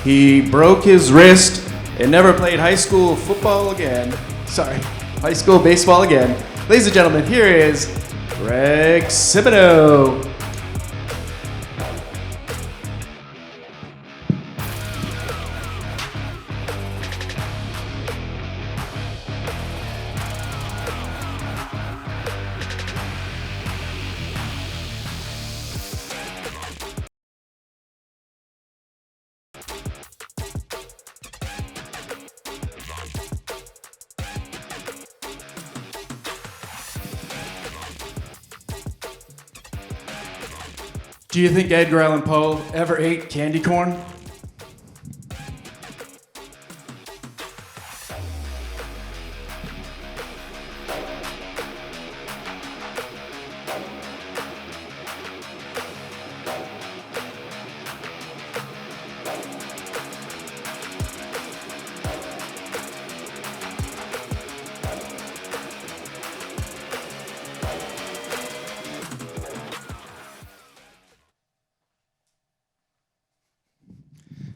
He broke his wrist and never played high school football again. Sorry, high school baseball again. Ladies and gentlemen, here is Greg Simoneau. Do you think Edgar Allan Poe ever ate candy corn?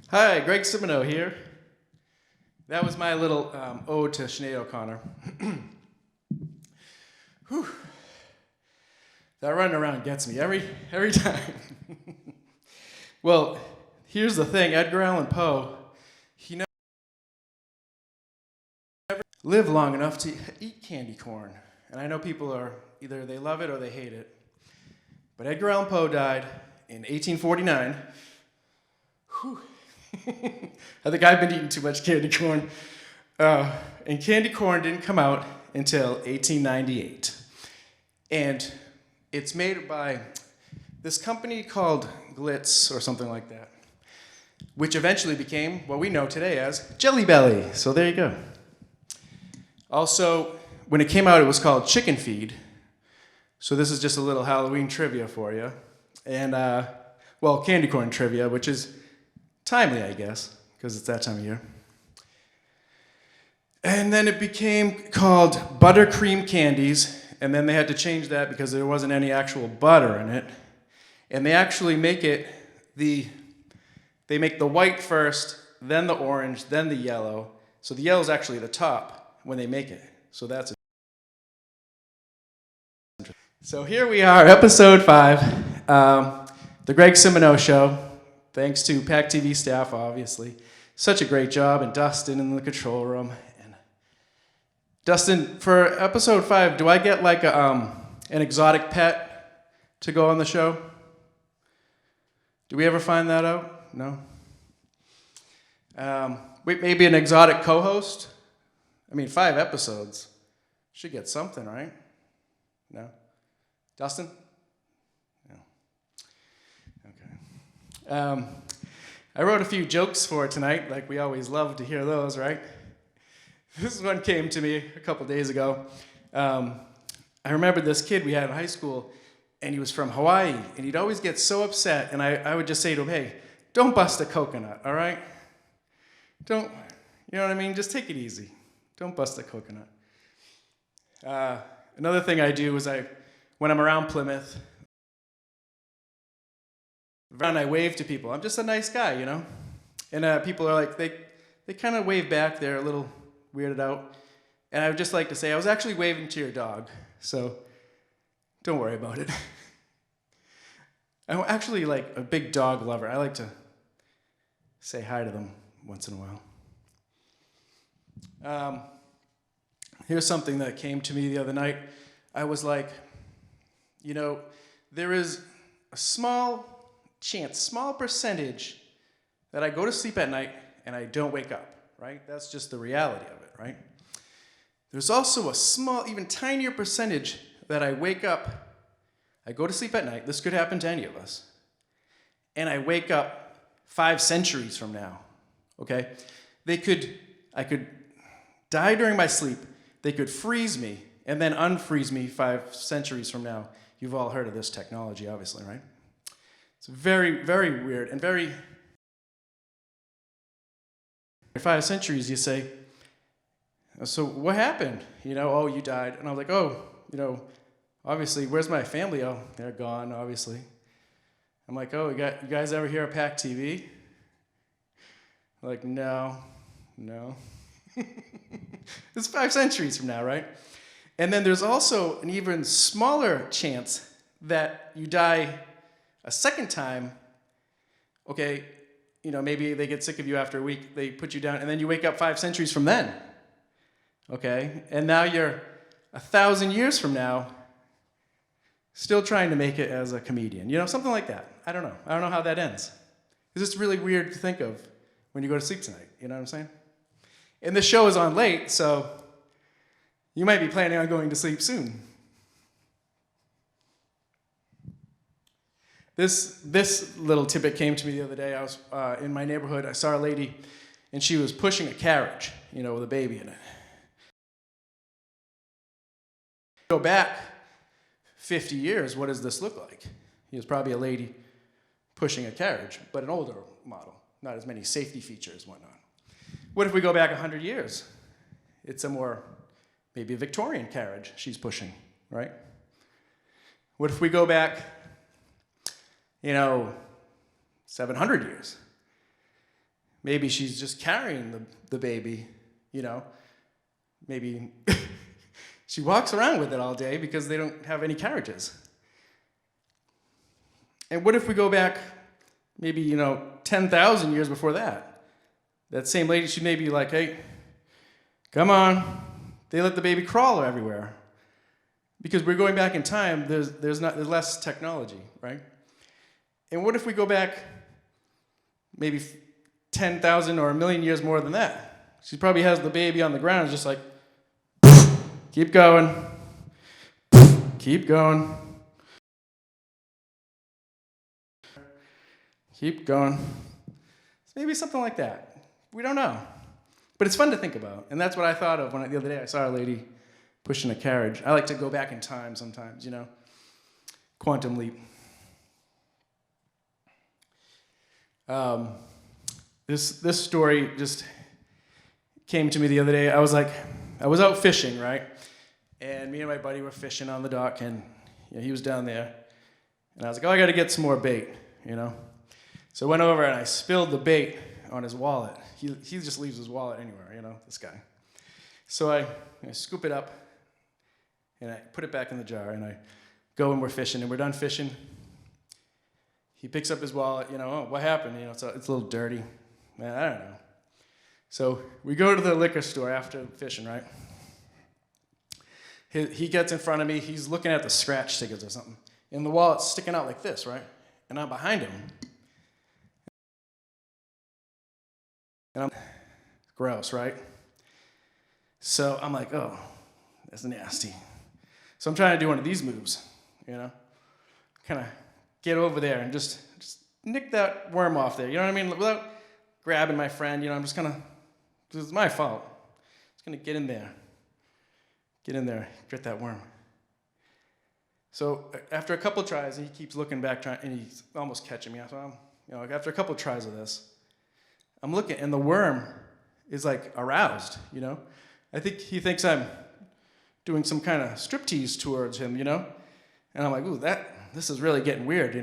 Hi, Greg Simoneau here. That was my little ode to Sinead O'Connor. Whew. That running around gets me every time. Well, here's the thing. Edgar Allan Poe, he never lived long enough to eat candy corn. And I know people are, either they love it or they hate it. But Edgar Allan Poe died in 1849. Whew. I think I've been eating too much candy corn. And candy corn didn't come out until 1898. And it's made by this company called Glitz or something like that, which eventually became what we know today as Jelly Belly. So there you go. Also, when it came out, it was called Chicken Feed. So this is just a little Halloween trivia for you. And, well, candy corn trivia, which is timely, I guess, because it's that time of year. And then it became called buttercream candies, and then they had to change that because there wasn't any actual butter in it. And they actually make it they make the white first, then the orange, then the yellow. So the yellow is actually the top when they make it. So that's it. So here we are, episode 5, the Greg Simoneau Show. Thanks to PAC TV staff, obviously. Such a great job, and Dustin in the control room. And Dustin, for episode 5, do I get like an exotic pet to go on the show? Do we ever find that out? No? Wait, maybe an exotic co-host? I mean, 5 episodes. Should get something, right? No? Dustin? I wrote a few jokes for tonight, like we always love to hear those, right? This one came to me a couple days ago. I remember this kid we had in high school, and he was from Hawaii, and he'd always get so upset, and I would just say to him, hey, don't bust a coconut, all right? Don't, you know what I mean? Just take it easy. Don't bust a coconut. Another thing I do is when I'm around Plymouth, I wave to people. I'm just a nice guy, you know? And people are like, they kind of wave back. They're a little weirded out. And I would just like to say, I was actually waving to your dog, so don't worry about it. I'm actually like a big dog lover. I like to say hi to them once in a while. Here's something that came to me the other night. I was like, you know, there is a small percentage that I go to sleep at night and I don't wake up, right? That's just the reality of it, right? There's also a small, even tinier percentage that I wake up, I go to sleep at night, this could happen to any of us, and I wake up 5 centuries from now, okay? I could die during my sleep, they could freeze me, and then unfreeze me 5 centuries from now. You've all heard of this technology, obviously, right? It's very, very weird and very... 5 centuries, you say, so what happened? You know, oh, you died. And I was like, oh, you know, obviously, where's my family? Oh, they're gone, obviously. I'm like, oh, you guys ever hear of PAC TV? Like, no. It's 5 centuries from now, right? And then there's also an even smaller chance that you die a second time. Okay, maybe they get sick of you after a week, they put you down, and then you wake up 5 centuries from then. Okay, and now you're 1,000 years from now, still trying to make it as a comedian. Something like that. I don't know how that ends. It's just really weird to think of when you go to sleep tonight. You know what I'm saying? And this show is on late, so you might be planning on going to sleep soon. This little tidbit came to me the other day. I was in my neighborhood. I saw a lady, and she was pushing a carriage, with a baby in it. Go back 50 years, what does this look like? He was probably a lady pushing a carriage, but an older model, not as many safety features and whatnot. What if we go back 100 years? It's maybe a Victorian carriage she's pushing, right? What if we go back, 700 years? Maybe she's just carrying the baby, Maybe she walks around with it all day because they don't have any carriages. And what if we go back maybe, 10,000 years before that? That same lady, she may be like, hey, come on. They let the baby crawl everywhere. Because we're going back in time, there's less technology, right? And what if we go back maybe 10,000 or 1,000,000 years more than that? She probably has the baby on the ground, just like, keep going, keep going, keep going. Maybe something like that. We don't know. But it's fun to think about. And that's what I thought of the other day I saw a lady pushing a carriage. I like to go back in time sometimes, Quantum leap. This story just came to me the other day. I was out fishing, right? And me and my buddy were fishing on the dock, and he was down there. And I was like, I got to get some more bait, So I went over and I spilled the bait on his wallet. He just leaves his wallet anywhere, this guy. So I scoop it up, and I put it back in the jar, and I go and we're fishing, and we're done fishing. He picks up his wallet, what happened? It's a little dirty. Man, I don't know. So we go to the liquor store after fishing, right? He gets in front of me. He's looking at the scratch tickets or something. And the wallet's sticking out like this, right? And I'm behind him. And I'm gross, right? So I'm like, oh, that's nasty. So I'm trying to do one of these moves, kind of get over there and just nick that worm off there. You know what I mean? Without grabbing my friend, I'm just gonna. It's my fault. Just gonna get in there, get that worm. So after a couple tries, he keeps looking back, and he's almost catching me. So after a couple tries of this, I'm looking, and the worm is aroused. I think he thinks I'm doing some kind of striptease towards him. And I'm like, ooh, this is really getting weird.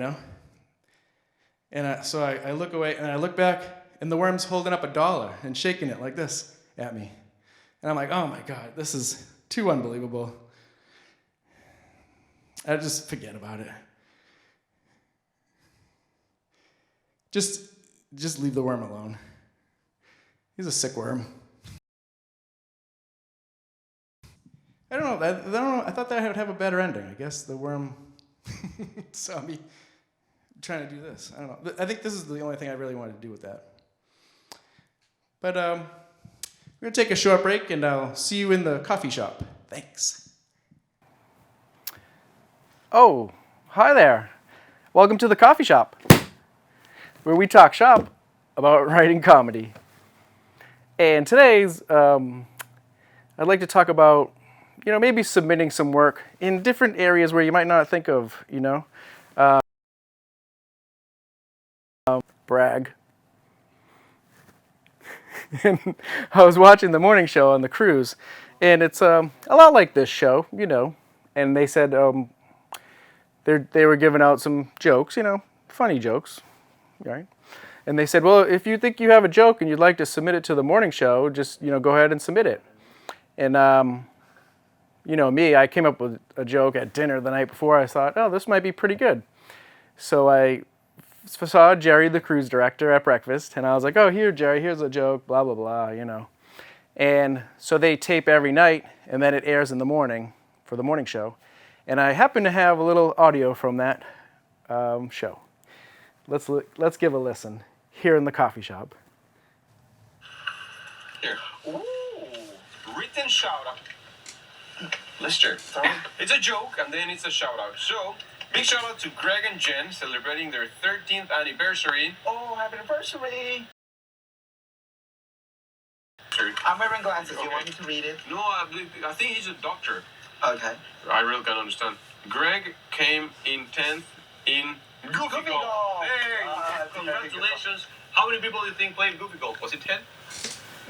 And so I look away, and I look back, and the worm's holding up $1 and shaking it like this at me. And I'm like, oh my God, this is too unbelievable. I just forget about it. Just leave the worm alone. He's a sick worm. I don't know. I thought that would have a better ending. I guess the worm saw me trying to do this. I don't know. I think this is the only thing I really wanted to do with that. But we're going to take a short break, and I'll see you in the coffee shop. Thanks. Oh, hi there. Welcome to the coffee shop, where we talk shop about writing comedy. And today's, I'd like to talk about, maybe submitting some work in different areas where you might not think of, brag. And I was watching the morning show on the cruise, and it's a lot like this show, and they said they were giving out some jokes, funny jokes, right? And they said, well, if you think you have a joke and you'd like to submit it to the morning show, just, go ahead and submit it. And, me, I came up with a joke at dinner the night before. I thought, oh, this might be pretty good. So I saw Jerry, the cruise director, at breakfast, and I was like, oh, here, Jerry, here's a joke, blah, blah, blah, And so they tape every night, and then it airs in the morning for the morning show. And I happen to have a little audio from that show. Let's give a listen here in the coffee shop. Here. Ooh, written shout out. Lister, it's a joke and then it's a shout out. So, big shout out to Greg and Jen celebrating their 13th anniversary. Oh, happy anniversary! I'm wearing glasses. Okay. You want me to read it? No, I think he's a doctor. Okay. I really can't understand. Greg came in 10th in Goofy Golf. Hey, congratulations. How many people do you think played Goofy Golf? Was it 10?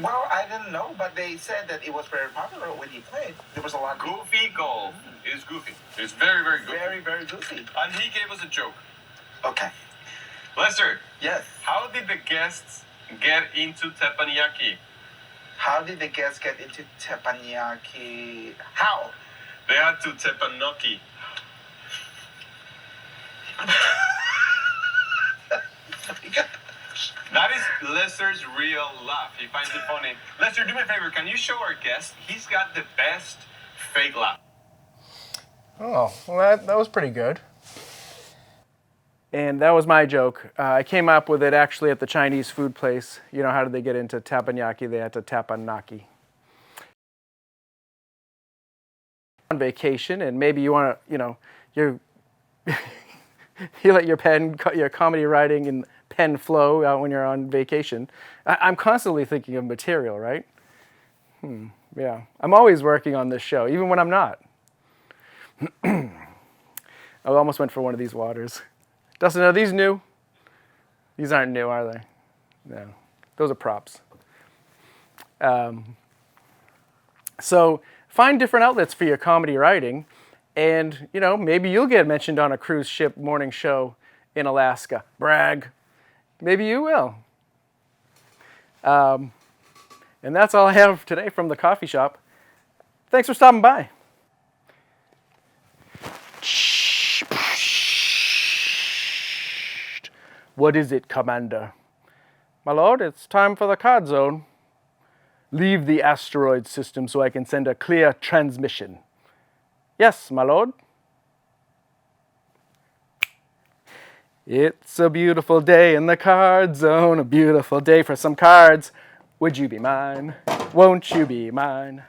Well, I didn't know, but they said that it was very popular when he played. There was a lot of Goofy Golf. It is goofy. It's very, very goofy. Very, very goofy. And he gave us a joke. Okay. Lester. Yes. How did the guests get into teppanyaki? How did the guests get into teppanyaki? How? They had to teppanyaki. That is Lester's real laugh. He finds it funny. Lester, do me a favor. Can you show our guest? He's got the best fake laugh. Oh, well, that was pretty good. And that was my joke. I came up with it actually at the Chinese food place. How did they get into teppanyaki? They had to tappanaki. On vacation, and maybe you want to, you let your comedy writing and pen flow out when you're on vacation. I'm constantly thinking of material, right? Yeah. I'm always working on this show, even when I'm not. I almost went for one of these waters. Dustin, are these new? These aren't new, are they? No. Those are props. So find different outlets for your comedy writing, and, maybe you'll get mentioned on a cruise ship morning show in Alaska. Brag. Maybe you will. And that's all I have today from the coffee shop. Thanks for stopping by. What is it, Commander? My lord, it's time for the card zone. Leave the asteroid system so I can send a clear transmission. Yes, my lord. It's a beautiful day in the card zone, a beautiful day for some cards. Would you be mine? Won't you be mine?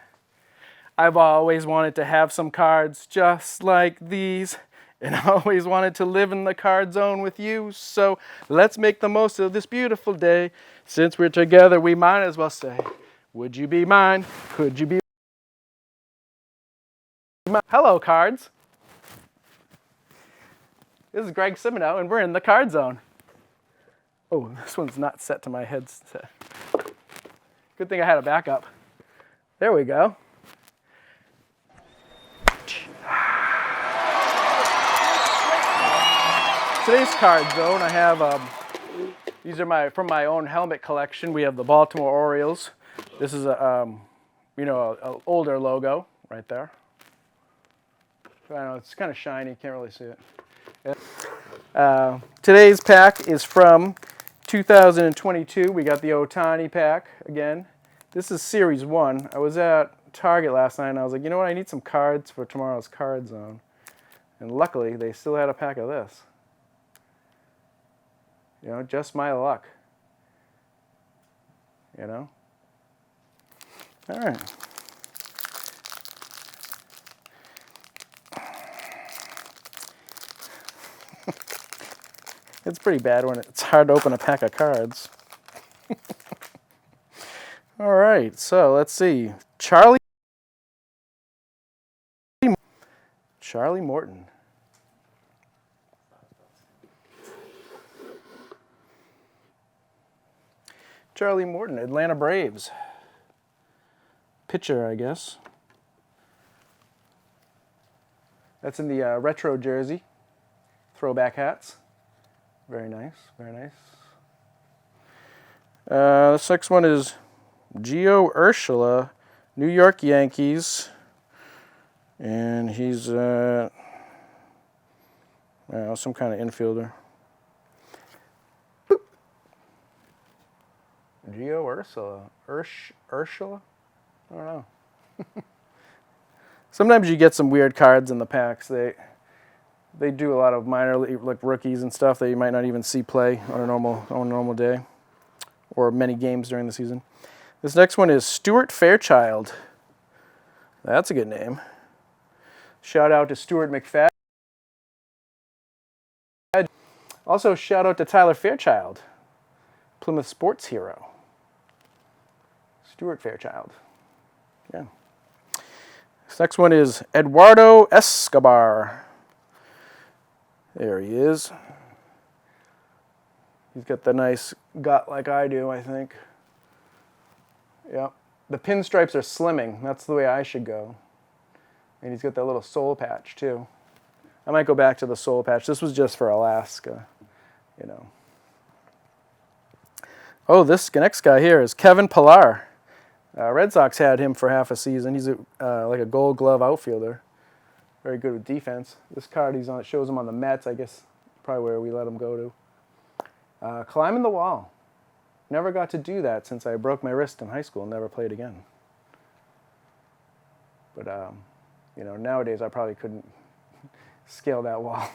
I've always wanted to have some cards just like these, and always wanted to live in the card zone with you. So let's make the most of this beautiful day. Since we're together, we might as well say, would you be mine? Could you be mine? Hello, cards. This is Greg Simoneau, and we're in the card zone. Oh, this one's not set to my headset. Good thing I had a backup. There we go. Today's card zone, I have, these are from my own helmet collection. We have the Baltimore Orioles. This is an older logo right there. I don't know, it's kind of shiny, can't really see it. Today's pack is from 2022. We got the Ohtani pack again. This is Series 1. I was at Target last night and I was like, you know what, I need some cards for tomorrow's card zone. And luckily, they still had a pack of this. Just my luck. All right. It's pretty bad when it's hard to open a pack of cards. All right, so let's see. Charlie Morton. Charlie Morton, Atlanta Braves. Pitcher, I guess. That's in the retro jersey. Throwback hats. Very nice, very nice. This next one is Gio Urshela, New York Yankees. And he's some kind of infielder. Boop. Gio Urshela. Urshela? I don't know. Sometimes you get some weird cards in the packs. They do a lot of minor league, like rookies and stuff that you might not even see play on a normal day, or many games during the season. This next one is Stuart Fairchild. That's a good name. Shout out to Stuart McFadden. Also, shout out to Tyler Fairchild, Plymouth sports hero. Stuart Fairchild. Yeah. This next one is Eduardo Escobar. There he is. He's got the nice gut like I do, I think. Yep. The pinstripes are slimming. That's the way I should go. And he's got that little soul patch, too. I might go back to the soul patch. This was just for Alaska, you know. Oh, this next guy here is Kevin Pillar. Red Sox had him for half a season. He's like a Gold Glove outfielder. Very good with defense. This card he's on shows him on the Mets. I guess probably where we let him go to. Climbing the wall. Never got to do that since I broke my wrist in high school. Never played again. But you know, nowadays I probably couldn't scale that wall.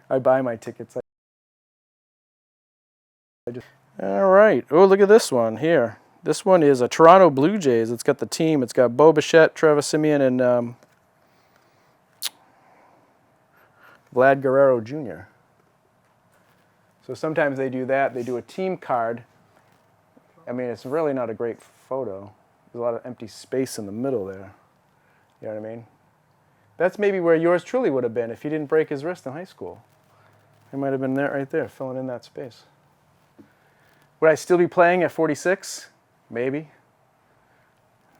I buy my tickets. All right. Oh, look at this one here. This one is a Toronto Blue Jays. It's got the team. It's got Bo Bichette, Trevor Simeon, and Vlad Guerrero Jr. So sometimes they do that. They do a team card. I mean, it's really not a great photo. There's a lot of empty space in the middle there. You know what I mean? That's maybe where yours truly would have been if he didn't break his wrist in high school. He might have been there, right there, filling in that space. Would I still be playing at 46? Maybe.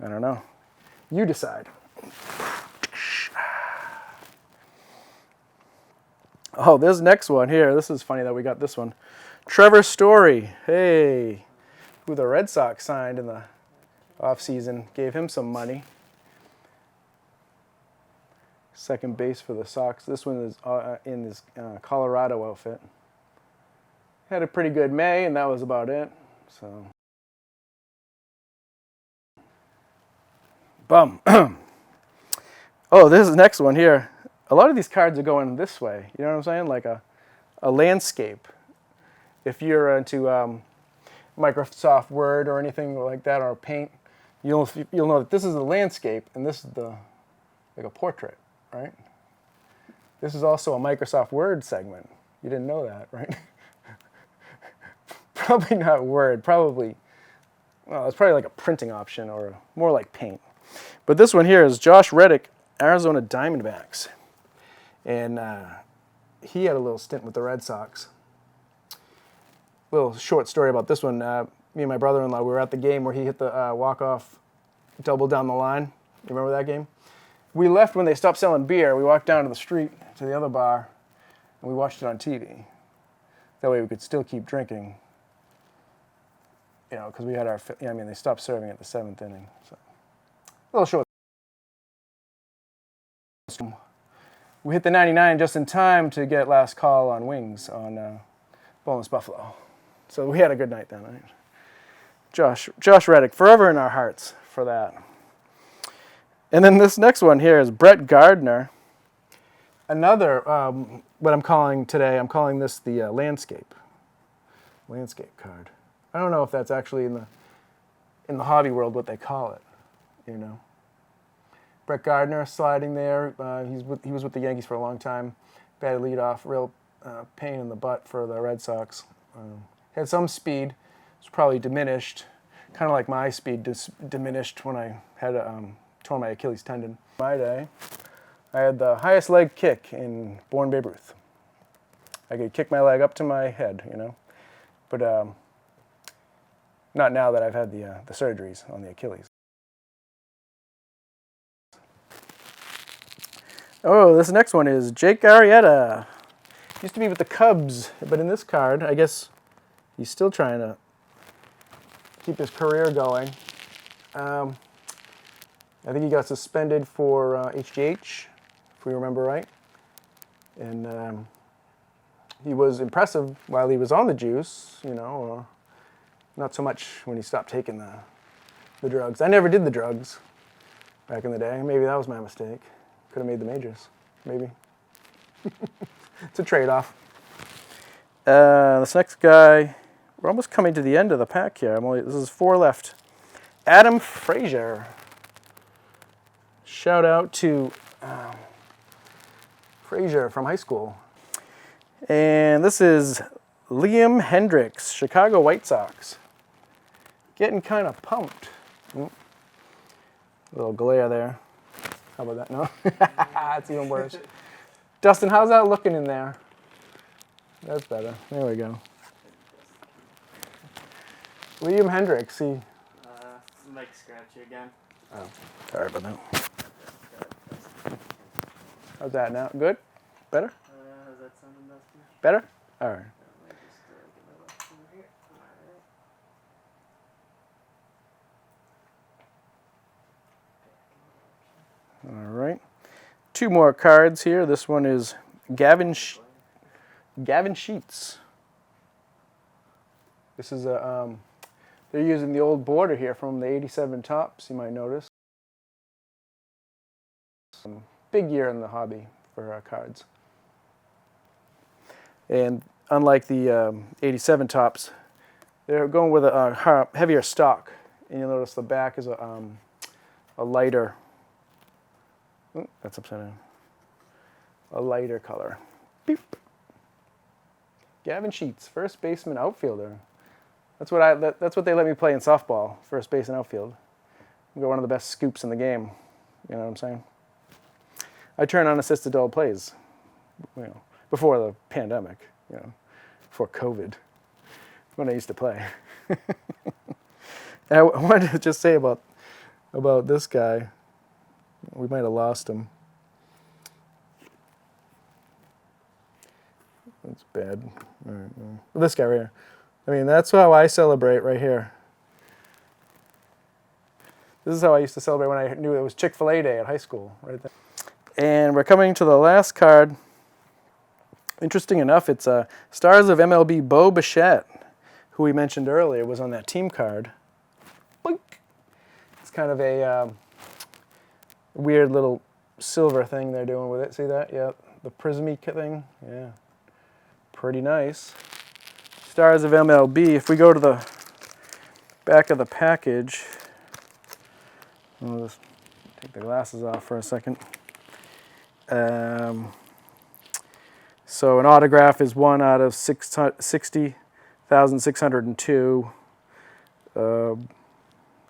I don't know. You decide. Oh, this next one here. This is funny that we got this one. Trevor Story. Hey. Who the Red Sox signed in the offseason. Gave him some money. Second base for the Sox. This one is in his Colorado outfit. Had a pretty good May, and that was about it. So, bum. Oh, this is the next one here. A lot of these cards are going this way. You know what I'm saying? Like a landscape. If you're into Microsoft Word or anything like that, or Paint, you'll know that this is the landscape, and this is like a portrait, right? This is also a Microsoft Word segment. You didn't know that, right? Probably not Word. Probably, well, it's probably like a printing option or more like Paint. But this one here is Josh Reddick, Arizona Diamondbacks. And he had a little stint with the Red Sox. Little short story about this one. Me and my brother-in-law, we were at the game where he hit the walk-off double down the line. You remember that game? We left when they stopped selling beer. We walked down to the street to the other bar, and we watched it on TV. That way we could still keep drinking. You know, because we had our, I mean, they stopped serving at the 7th inning. So, a little short. We hit the 99 just in time to get last call on wings on Boneless Buffalo. So we had a good night that night. Josh Reddick, forever in our hearts for that. And then this next one here is Brett Gardner. Another, what I'm calling today, I'm calling this the landscape card. I don't know if that's actually in the hobby world what they call it, you know. Brett Gardner sliding there. He was with the Yankees for a long time. Batted leadoff, real pain in the butt for the Red Sox. Had some speed. It's probably diminished, kind of like my speed diminished when I had torn my Achilles tendon. My day, I had the highest leg kick in born Babe Ruth. I could kick my leg up to my head, you know, but not now that I've had the surgeries on the Achilles. Oh, this next one is Jake Arrieta. Used to be with the Cubs, but in this card, I guess He's still trying to keep his career going. I think he got suspended for HGH, if we remember right. And he was impressive while he was on the juice, you know, not so much when he stopped taking the drugs. I never did the drugs back in the day. Maybe that was my mistake. Could have made the majors, maybe. It's a trade-off. This next guy, we're almost coming to the end of the pack here. This is 4 left. Adam Frazier. Shout out to Frazier from high school. And this is Liam Hendricks, Chicago White Sox. Getting kind of pumped. A little glare there. How about that? No? That's even worse. Dustin, how's that looking in there? That's better. There we go. Liam Hendricks, he... Mic scratchy again. Oh, sorry about that. How's that now? Good? Better? How's that sounding, Dustin? Better? All right. All right. 2 more cards here. This one is Gavin Sheets. This is a, they're using the old border here from the 87 Tops, you might notice. Big year in the hobby for cards. And unlike the 87 Tops, they're going with a heavier stock. And you'll notice the back is a lighter, that's upside down, a lighter color. Beep. Gavin Sheets, first baseman, outfielder. That's what they let me play in softball, first base and outfield. I got one of the best scoops in the game. You know what I'm saying? I turn on assisted double plays, you know, before the pandemic, you know, before COVID, when I used to play. I wanted to just say about this guy. We might have lost him. That's bad. All right, well, this guy right here. I mean, that's how I celebrate right here. This is how I used to celebrate when I knew it was Chick-fil-A Day at high school, right there. And we're coming to the last card. Interesting enough, it's Stars of MLB Bo Bichette, who we mentioned earlier, was on that team card. Boink. It's kind of a weird little silver thing they're doing with it. See that? Yeah, the prismy thing. Yeah, pretty nice. Stars of MLB. If we go to the back of the package, I'll just take the glasses off for a second. So an autograph is 1 out of 60,602.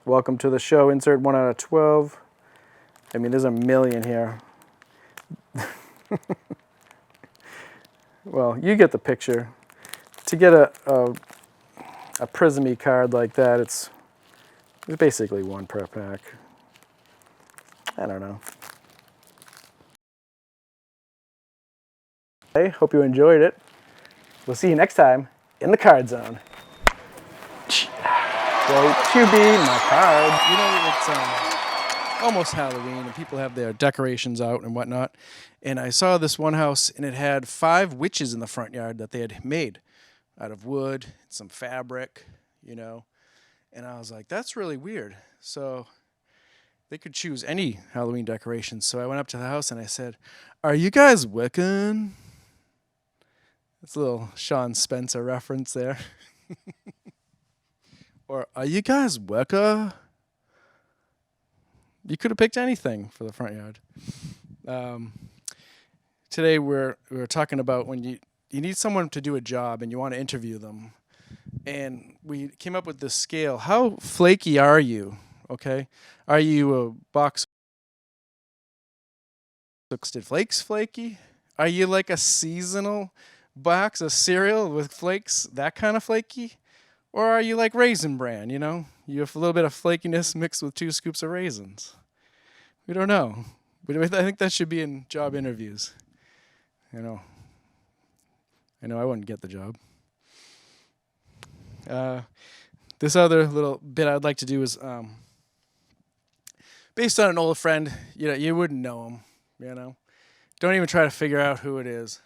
Welcome to the show. Insert 1 out of 12. I mean, there's a million here. Well, you get the picture. To get a prismy card like that, it's basically 1 per pack. I don't know. Hey, hope you enjoyed it. We'll see you next time in the card zone. Go QB my card. You know, it's almost Halloween, and people have their decorations out and whatnot. And I saw this one house, and it had 5 witches in the front yard that they had made out of wood, some fabric, you know. And I was like, that's really weird. So they could choose any Halloween decorations. So I went up to the house, and I said, are you guys Wiccan? It's a little Sean Spencer reference there. Or, are you guys Wicca? You could have picked anything for the front yard. Today we're talking about when you need someone to do a job and you want to interview them. And we came up with this scale. How flaky are you? Okay? Are you a box of flakes flaky? Are you like a seasonal box of cereal with flakes, that kind of flaky? Or are you like Raisin Bran, you know? You have a little bit of flakiness mixed with 2 scoops of raisins. We don't know. But I think that should be in job interviews. I know I wouldn't get the job. This other little bit I'd like to do is based on an old friend. You wouldn't know him. Don't even try to figure out who it is.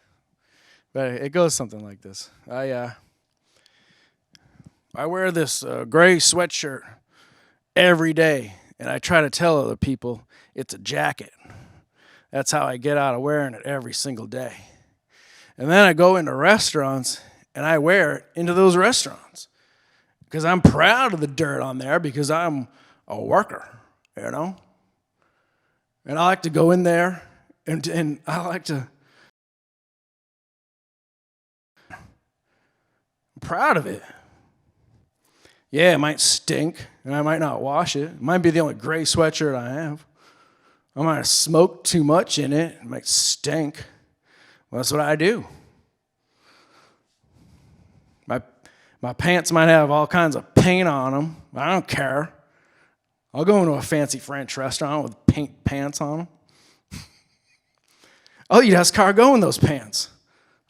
But it goes something like this. I wear this gray sweatshirt every day, and I try to tell other people it's a jacket. That's how I get out of wearing it every single day. And then I go into restaurants, and I wear it into those restaurants because I'm proud of the dirt on there because I'm a worker, And I like to go in there, and I like to... I'm proud of it. Yeah, it might stink, and I might not wash it. It might be the only gray sweatshirt I have. I might have smoked too much in it. It might stink. Well, that's what I do. My pants might have all kinds of paint on them. I don't care. I'll go into a fancy French restaurant with paint pants on them. I'll eat escargot in those pants.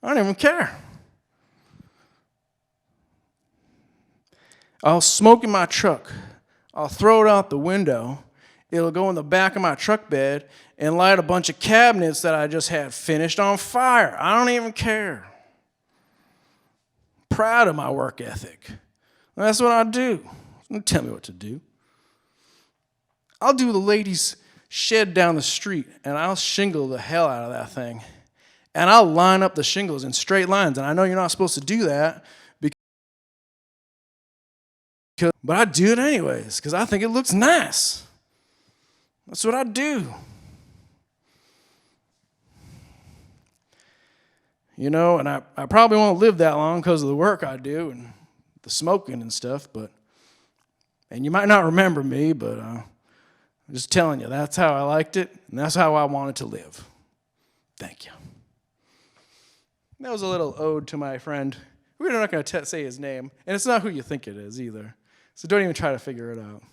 I don't even care. I'll smoke in my truck. I'll throw it out the window. It'll go in the back of my truck bed and light a bunch of cabinets that I just had finished on fire. I don't even care. Proud of my work ethic. That's what I do. Don't tell me what to do. I'll do the lady's shed down the street, and I'll shingle the hell out of that thing. And I'll line up the shingles in straight lines. And I know you're not supposed to do that, but I do it anyways because I think it looks nice. That's what I do. And I probably won't live that long because of the work I do and the smoking and stuff, and you might not remember me, but I'm just telling you, that's how I liked it, and that's how I wanted to live. Thank you. That was a little ode to my friend. We're not going to say his name, and it's not who you think it is either. So don't even try to figure it out.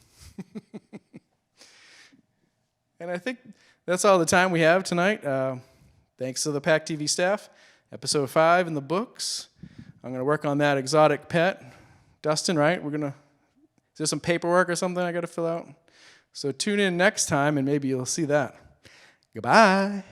And I think that's all the time we have tonight. Thanks to the PAC TV staff. Episode 5 in the books. I'm going to work on that exotic pet. Dustin, right? Is there some paperwork or something I got to fill out? So tune in next time, and maybe you'll see that. Goodbye.